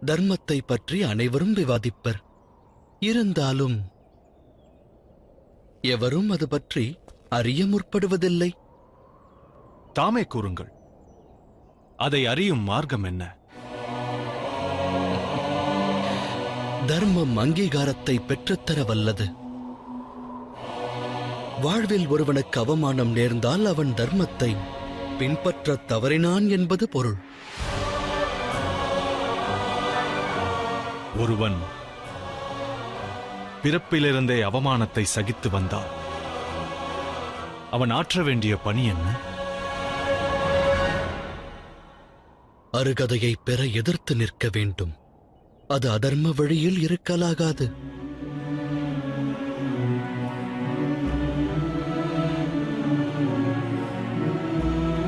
தர்மத்தை பற்றி அனைவரும் விவாதிப்பர். இருந்தாலும் எவரும் அது பற்றி அறிய முற்படுவதில்லை. தாமே கூறுங்கள், அதை அறியும் மார்க்கம் என்ன? தர்மம் அங்கீகாரத்தை பெற்றுத்தர வல்லது. வாழ்வில் ஒருவனுக்கு அவமானம் நேர்ந்தால் அவன் தர்மத்தை பின்பற்ற தவறினான் என்பது பொருள். ஒருவன் பிறப்பிலிருந்தே அவமானத்தை சகித்து வந்தால் அவன் ஆற்ற வேண்டிய பணி என்ன? அருகதையை பெற எதிர்த்து நிற்க வேண்டும். அது அதர்ம வழியில் இருக்கலாகாது.